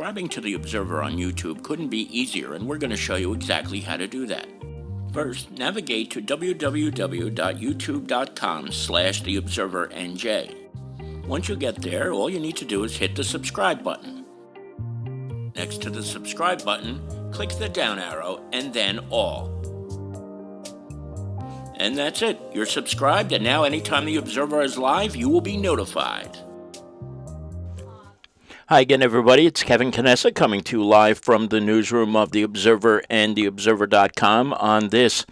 Subscribing to The Observer on YouTube couldn't be easier, and we're going to show you exactly how to do that. First, navigate to www.youtube.com/TheObserverNJ. Once you get there, all you need to do is hit the subscribe button. Next to the subscribe button, click the down arrow and then all. And that's it. You're subscribed, and now anytime The Observer is live, you will be notified. Hi again, everybody. It's Kevin Canessa coming to you live from the newsroom of The Observer and TheObserver.com on this,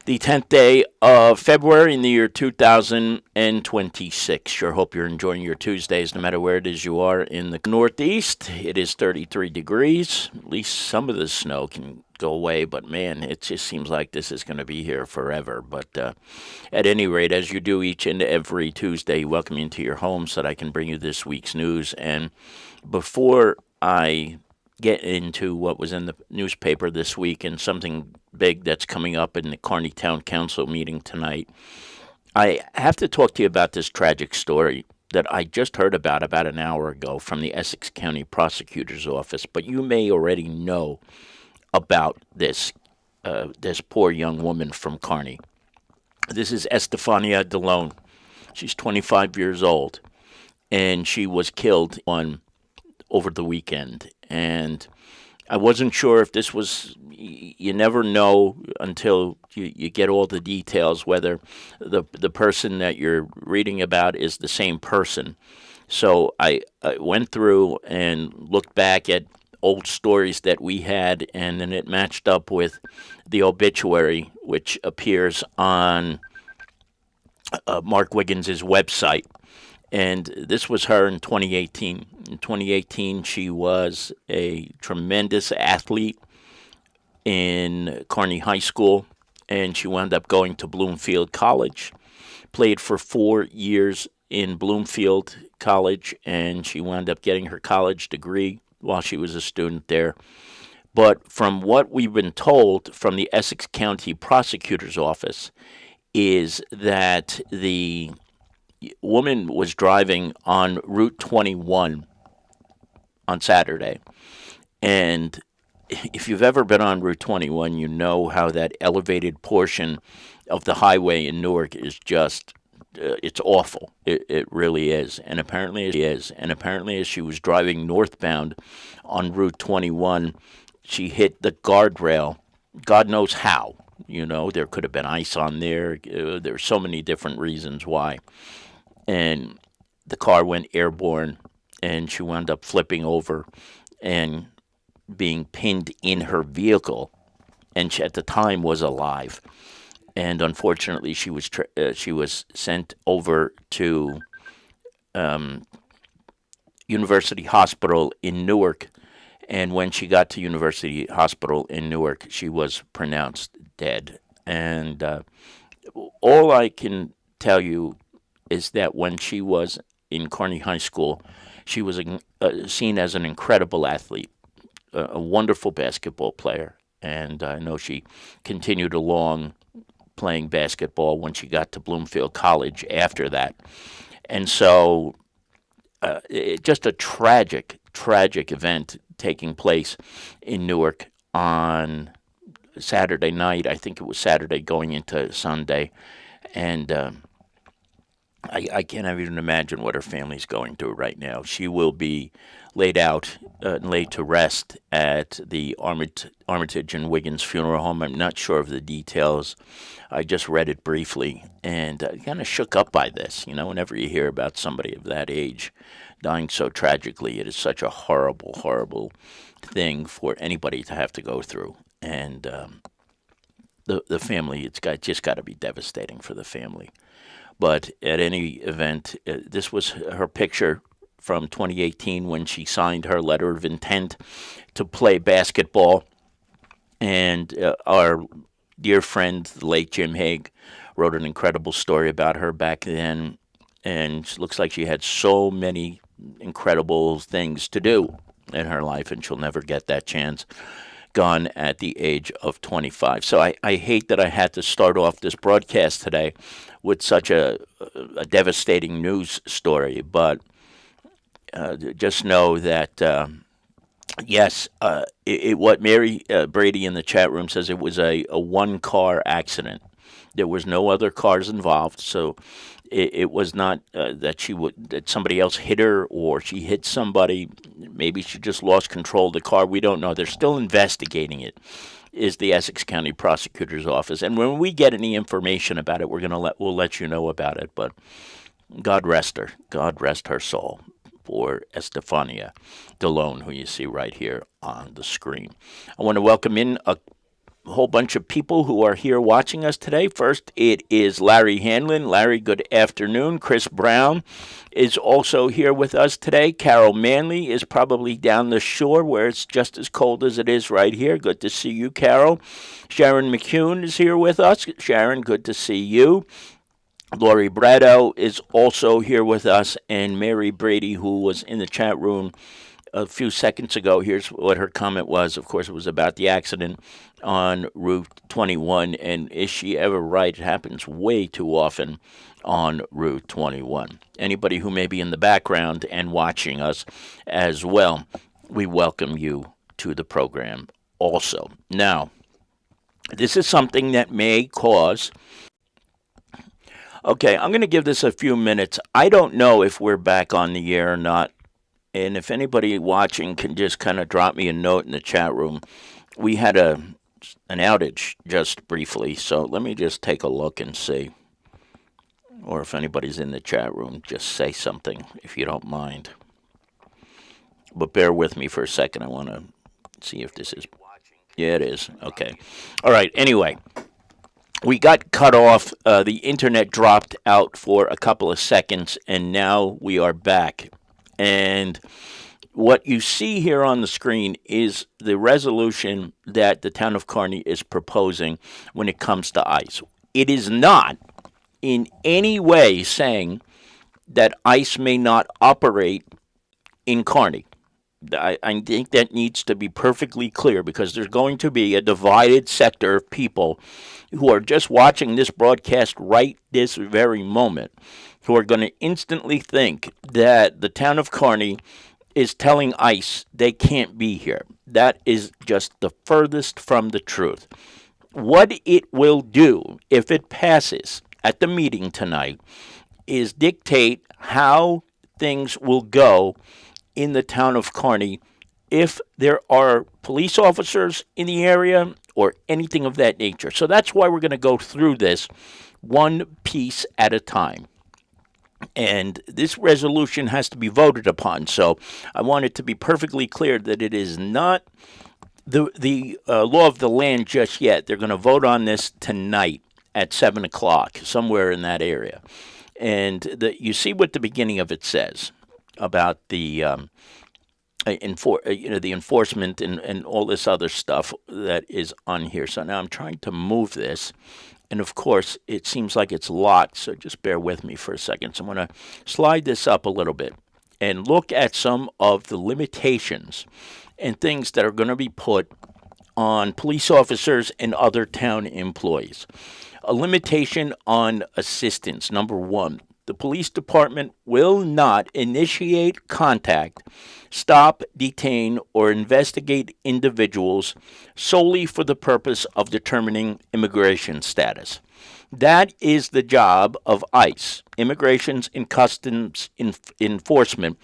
the 10th day of February in the year 2026. Sure hope you're enjoying your Tuesdays, no matter where it is you are in the Northeast. It is 33 degrees. At least some of the snow can go away, but man, it just seems like this is going to be here forever. But at any rate, as you do each and every Tuesday, welcome you into your home so that I can bring you this week's news. And before I get into what was in the newspaper this week and something big that's coming up in the Kearney Town Council meeting tonight, I have to talk to you about this tragic story that I just heard about an hour ago from the Essex County Prosecutor's Office. But you may already know about this poor young woman from Kearney. This is Estefania Delone. She's 25 years old, and she was killed over the weekend. And I wasn't sure if this was, you never know until you get all the details, whether the person that you're reading about is the same person. So I went through and looked back at old stories that we had, and then it matched up with the obituary, which appears on Mark Wiggins' website. And this was her in 2018. In 2018, she was a tremendous athlete in Kearney High School, and she wound up going to Bloomfield College, played for 4 years in Bloomfield College, and she wound up getting her college degree while she was a student there. But from what we've been told from the Essex County Prosecutor's Office is that the woman was driving on Route 21 on Saturday. And if you've ever been on Route 21, you know how that elevated portion of the highway in Newark is just, it's awful. It really is. And apparently it is. And apparently as she was driving northbound on Route 21, she hit the guardrail. God knows how. You know, there could have been ice on there. There are so many different reasons why. And the car went airborne, and she wound up flipping over and being pinned in her vehicle. And she, at the time, was alive. And unfortunately, she was sent over to University Hospital in Newark. And when she got to University Hospital in Newark, she was pronounced dead. And all I can tell you is that when she was in Kearney High School, she was seen as an incredible athlete, a wonderful basketball player. And I know she continued along playing basketball when she got to Bloomfield College after that. And so just a tragic event taking place in Newark on Saturday night. I think it was Saturday going into Sunday. And I can't even imagine what her family's going through right now. She will be laid out and laid to rest at the Armitage and Wiggins Funeral Home. I'm not sure of the details. I just read it briefly and kind of shook up by this. You know, whenever you hear about somebody of that age dying so tragically, it is such a horrible, horrible thing for anybody to have to go through. And the family, it's just got to be devastating for the family. But at any event, this was her picture from 2018 when she signed her letter of intent to play basketball. And our dear friend, the late Jim Haig, wrote an incredible story about her back then. And it looks like she had so many incredible things to do in her life, and she'll never get that chance. Gone at the age of 25. So I hate that I had to start off this broadcast today with such a devastating news story, but just know that Yes, what Mary Brady in the chat room says, it was a one car accident. There was no other cars involved, so it was not that somebody else hit her or she hit somebody. Maybe she just lost control of the car. We don't know. They're still investigating it. Is the Essex County Prosecutor's Office, and when we get any information about it, we'll let you know about it. But God rest her. God rest her soul. For Estefania Delone, who you see right here on the screen. I want to welcome in a whole bunch of people who are here watching us today. First, it is Larry Hanlon. Larry, good afternoon. Chris Brown is also here with us today. Carol Manley is probably down the shore where it's just as cold as it is right here. Good to see you, Carol. Sharon McCune is here with us. Sharon, good to see you. Lori Brado is also here with us, and Mary Brady, who was in the chat room a few seconds ago. Here's what her comment was. Of course, it was about the accident on Route 21, and is she ever right? It happens way too often on Route 21. Anybody who may be in the background and watching us as well, we welcome you to the program also. Now, this is something that may cause. Okay, I'm going to give this a few minutes. I don't know if we're back on the air or not. And if anybody watching can just kind of drop me a note in the chat room. We had an outage just briefly, so let me just take a look and see. Or if anybody's in the chat room, just say something if you don't mind. But bear with me for a second. I want to see if this is. Yeah, it is. Okay. All right. Anyway, we got cut off. The internet dropped out for a couple of seconds, and now we are back. And what you see here on the screen is the resolution that the town of Kearney is proposing when it comes to ICE. It is not in any way saying that ICE may not operate in Kearney. I think that needs to be perfectly clear, because there's going to be a divided sector of people who are just watching this broadcast right this very moment, who are going to instantly think that the town of Kearney is telling ICE they can't be here. That is just the furthest from the truth. What it will do, if it passes at the meeting tonight, is dictate how things will go in the town of Kearney if there are police officers in the area or anything of that nature. So that's why we're going to go through this one piece at a time. And this resolution has to be voted upon. So I want it to be perfectly clear that it is not the law of the land just yet. They're going to vote on this tonight at 7 o'clock, somewhere in that area. And you see what the beginning of it says about the the enforcement and all this other stuff that is on here. So now I'm trying to move this, and of course it seems like it's locked. So just bear with me for a second. So I'm going to slide this up a little bit and look at some of the limitations and things that are going to be put on police officers and other town employees. A limitation on assistance. Number one, the police department will not initiate contact, stop, detain, or investigate individuals solely for the purpose of determining immigration status. That is the job of ICE. Immigrations and Customs Enforcement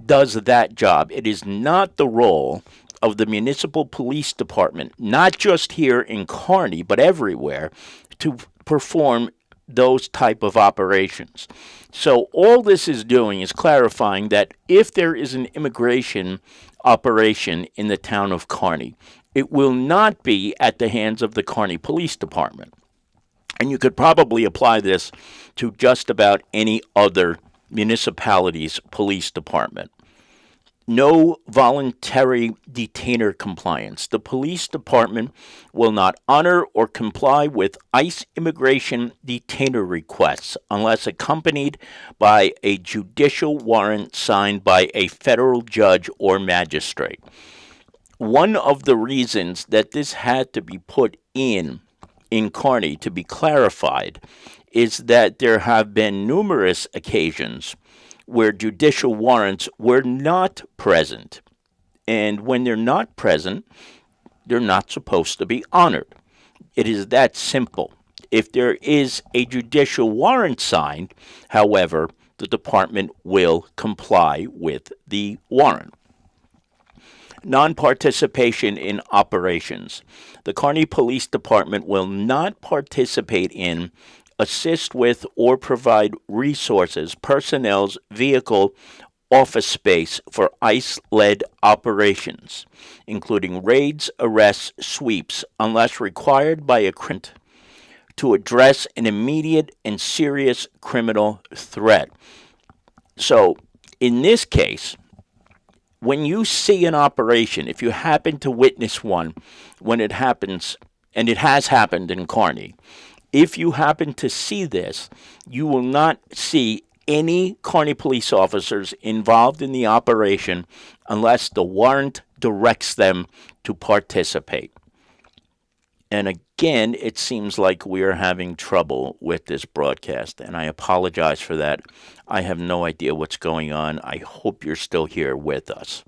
does that job. It is not the role of the municipal police department, not just here in Kearney, but everywhere, to perform those type of operations. So all this is doing is clarifying that if there is an immigration operation in the town of Kearney, it will not be at the hands of the Kearney Police Department. And you could probably apply this to just about any other municipality's police department. No voluntary detainer compliance. The police department will not honor or comply with ICE immigration detainer requests unless accompanied by a judicial warrant signed by a federal judge or magistrate. One of the reasons that this had to be put in Kearney to be clarified is that there have been numerous occasions where judicial warrants were not present And when they're not present, they're not supposed to be honored. It is that simple. If there is a judicial warrant signed, however, the department will comply with the warrant. Non-participation in operations. The Kearney Police Department will not participate in, assist with, or provide resources, personnel, vehicle, office space for ICE-led operations, including raids, arrests, sweeps, unless required by a to address an immediate and serious criminal threat. So, in this case, when you see an operation, if you happen to witness one when it happens, and it has happened in Kearney, if you happen to see this, you will not see any Kearney police officers involved in the operation unless the warrant directs them to participate. And again, it seems like we are having trouble with this broadcast, and I apologize for that. I have no idea what's going on. I hope you're still here with us.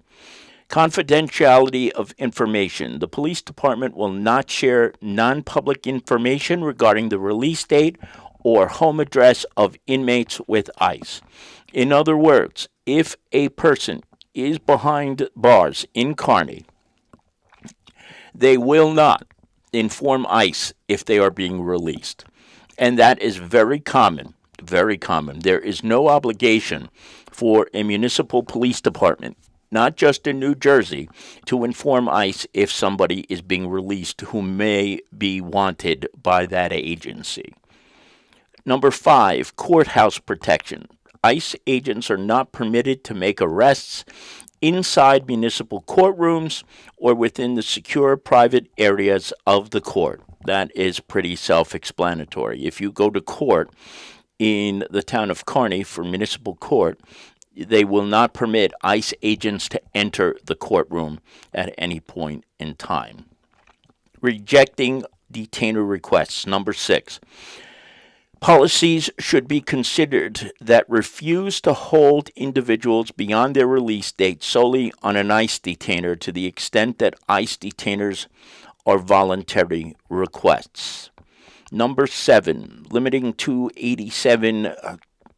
Confidentiality of information. The police department will not share non-public information regarding the release date or home address of inmates with ICE. In other words, if a person is behind bars in Kearney, they will not inform ICE if they are being released. And that is very common, very common. There is no obligation for a municipal police department, not just in New Jersey, to inform ICE if somebody is being released who may be wanted by that agency. Number 5, courthouse protection. ICE agents are not permitted to make arrests inside municipal courtrooms or within the secure private areas of the court. That is pretty self-explanatory. If you go to court in the town of Kearney for municipal court, they will not permit ICE agents to enter the courtroom at any point in time. Rejecting detainer requests. Number 6. Policies should be considered that refuse to hold individuals beyond their release date solely on an ICE detainer to the extent that ICE detainers are voluntary requests. Number 7, limiting 287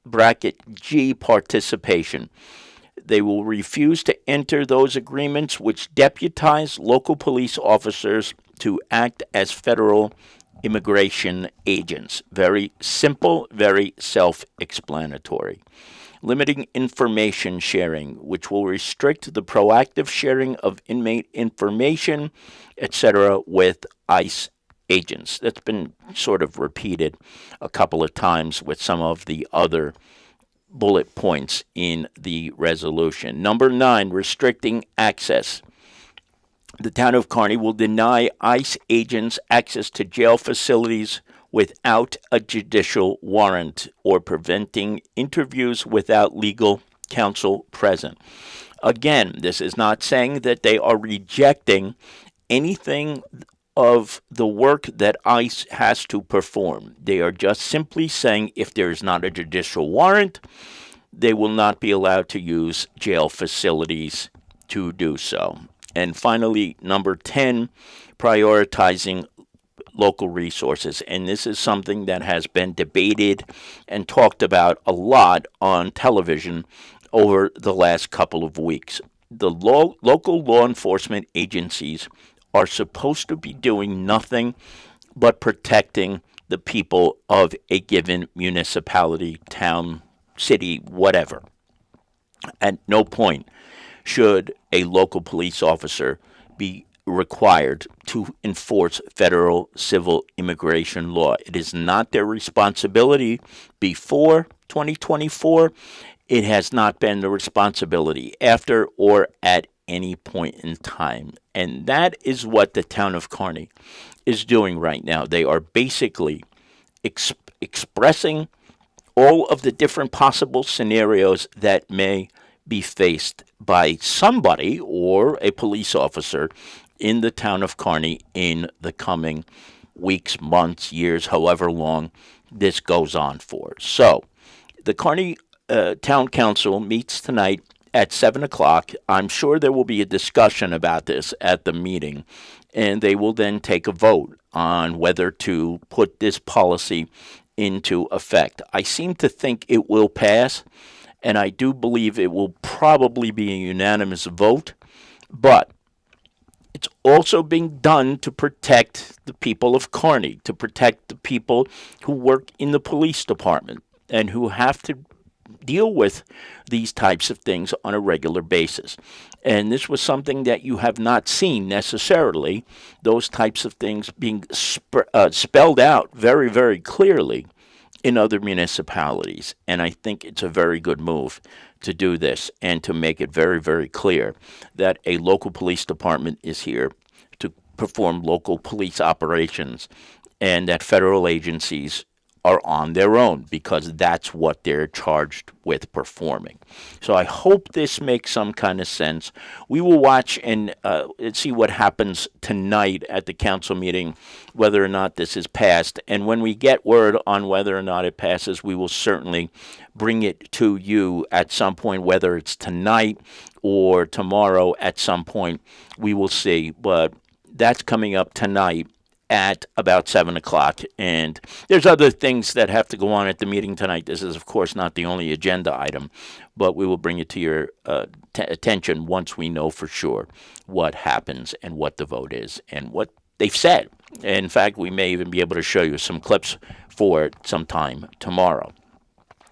bracket G participation. They will refuse to enter those agreements which deputize local police officers to act as federal immigration agents. Very simple, very self-explanatory. Limiting information sharing, which will restrict the proactive sharing of inmate information, etc., with ICE agents. That's been sort of repeated a couple of times with some of the other bullet points in the resolution. Number 9, restricting access. The town of Kearney will deny ICE agents access to jail facilities without a judicial warrant or preventing interviews without legal counsel present. Again, this is not saying that they are rejecting anything of the work that ICE has to perform. They are just simply saying if there is not a judicial warrant, they will not be allowed to use jail facilities to do so. And finally, number 10, prioritizing local resources. And this is something that has been debated and talked about a lot on television over the last couple of weeks. The local law enforcement agencies are supposed to be doing nothing but protecting the people of a given municipality, town, city, whatever. At no point should a local police officer be required to enforce federal civil immigration law. It is not their responsibility before 2024. It has not been the responsibility after or at any point in time. And that is what the town of Kearney is doing right now. They are basically expressing all of the different possible scenarios that may be faced by somebody or a police officer in the town of Kearney in the coming weeks, months, years, however long this goes on for. So, the Kearney Town Council meets tonight at 7 o'clock. I'm sure there will be a discussion about this at the meeting, and they will then take a vote on whether to put this policy into effect. I seem to think it will pass, and I do believe it will probably be a unanimous vote, but it's also being done to protect the people of Kearney, to protect the people who work in the police department and who have to deal with these types of things on a regular basis. And this was something that you have not seen necessarily, those types of things being spelled out very, very clearly in other municipalities. And I think it's a very good move to do this and to make it very, very clear that a local police department is here to perform local police operations and that federal agencies are on their own because that's what they're charged with performing. So I hope this makes some kind of sense. We will watch and see what happens tonight at the council meeting, whether or not this is passed. And when we get word on whether or not it passes, we will certainly bring it to you at some point, whether it's tonight or tomorrow at some point. We will see. But that's coming up tonight at about 7 o'clock. And there's other things that have to go on at the meeting tonight. This is, of course, not the only agenda item, but we will bring it to your attention once we know for sure what happens and what the vote is and what they've said. In fact, we may even be able to show you some clips for it sometime tomorrow.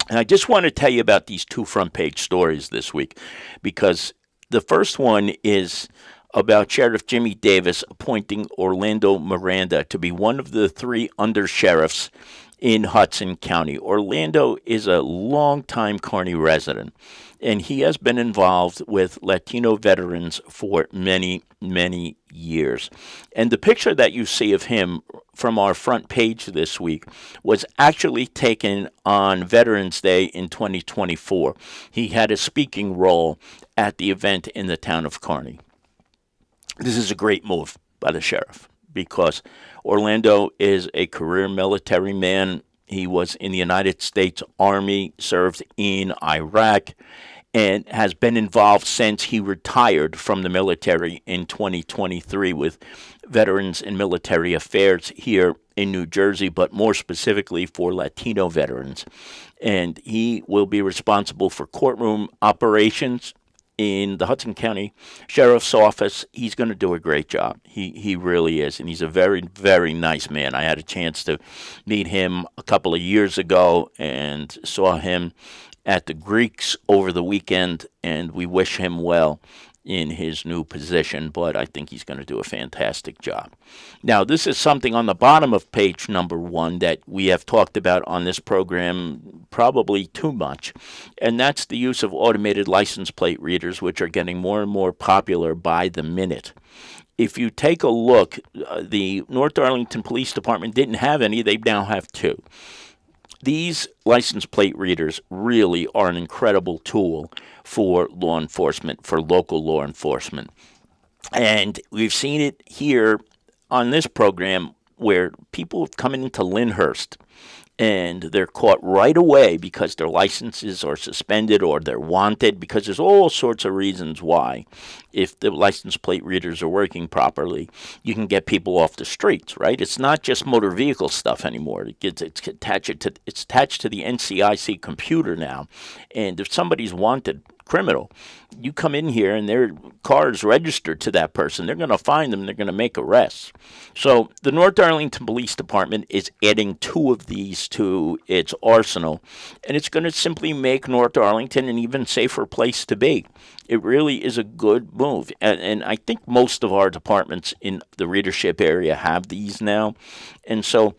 And I just want to tell you about these two front page stories this week, because the first one is about Sheriff Jimmy Davis appointing Orlando Miranda to be one of the 3 undersheriffs in Hudson County. Orlando is a longtime Kearney resident, and he has been involved with Latino veterans for many, many years. And the picture that you see of him from our front page this week was actually taken on Veterans Day in 2024. He had a speaking role at the event in the town of Kearney. This is a great move by the sheriff because Orlando is a career military man. He was in the United States Army, served in Iraq, and has been involved since he retired from the military in 2023 with Veterans and Military Affairs here in New Jersey, but more specifically for Latino veterans. And he will be responsible for courtroom operations in the Hudson County Sheriff's Office. He's going to do a great job. He really is, and he's a very, very nice man. I had a chance to meet him a couple of years ago and saw him at the Greeks over the weekend, and we wish him well in his new position, but I think he's going to do a fantastic job. Now, this is something on the bottom of page number 1 that we have talked about on this program probably too much, and that's the use of automated license plate readers, which are getting more and more popular by the minute. If you take a look, the North Darlington Police Department didn't have any. They now have 2. These license plate readers really are an incredible tool for law enforcement, for local law enforcement. And we've seen it here on this program where people have come into Lyndhurst and they're caught right away because their licenses are suspended or they're wanted, because there's all sorts of reasons why. If the license plate readers are working properly, you can get people off the streets, right? It's not just motor vehicle stuff anymore. It's attached to the NCIC computer now, and if somebody's wanted criminal, you come in here and their car is registered to that person, they're going to find them, they're going to make arrests. So the North Darlington Police Department is adding 2 of these to its arsenal, and it's going to simply make North Darlington an even safer place to be. It really is a good move, and I think most of our departments in the readership area have these now, and so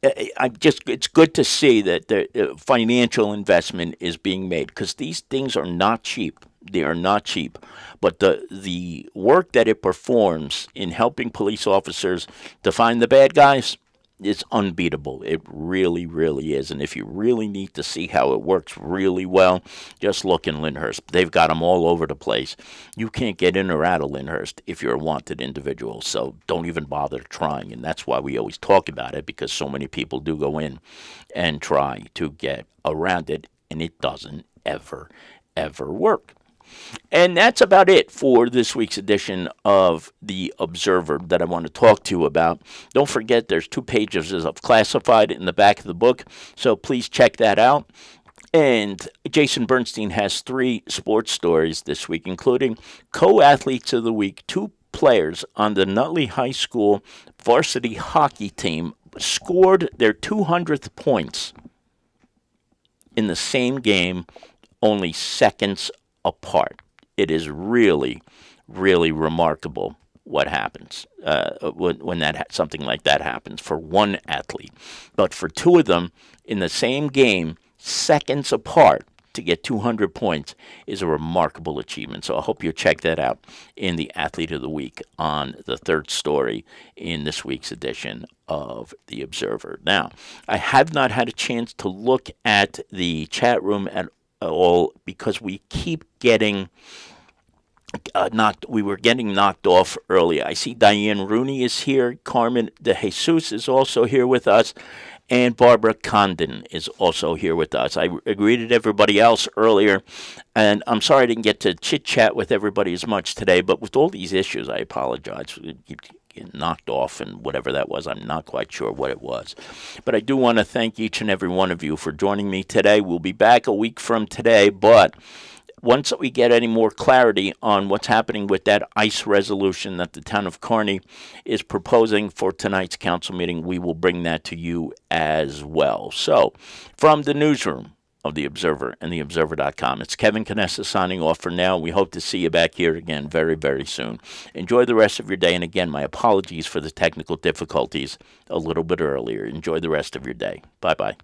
it's good to see that the financial investment is being made, because these things are not cheap. They are not cheap, but the work that it performs in helping police officers to find the bad guys is unbeatable. It really, really is. And if you really need to see how it works really well, just look in Lyndhurst. They've got them all over the place. You can't get in or out of Lyndhurst if you're a wanted individual, so don't even bother trying. And that's why we always talk about it, because so many people do go in and try to get around it, and it doesn't ever ever work. And that's about it for this week's edition of The Observer that I want to talk to you about. Don't forget, there's 2 pages of classified in the back of the book, so please check that out. And Jason Bernstein has 3 sports stories this week, including co-athletes of the week. 2 players on the Nutley High School varsity hockey team scored their 200th points in the same game, only seconds apart. It is really, really remarkable what happens when something like that happens for one athlete. But for 2 of them in the same game, seconds apart, to get 200 points is a remarkable achievement. So I hope you check that out in the Athlete of the Week on the 3rd story in this week's edition of The Observer. Now, I have not had a chance to look at the chat room at all because we keep getting we were getting knocked off early. I see Diane Rooney is here. Carmen De Jesus is also here with us. And Barbara Condon is also here with us. I greeted everybody else earlier, and I'm sorry I didn't get to chit-chat with everybody as much today, but with all these issues, I apologize. Getting knocked off and whatever that was, I'm not quite sure what it was. But I do want to thank each and every one of you for joining me today. We'll be back a week from today, but once we get any more clarity on what's happening with that ICE resolution that the town of Kearney is proposing for tonight's council meeting, we will bring that to you as well. So, from the newsroom of The Observer and TheObserver.com, it's Kevin Canessa signing off for now. We hope to see you back here again very, very soon. Enjoy the rest of your day, and again, my apologies for the technical difficulties a little bit earlier. Enjoy the rest of your day. Bye-bye.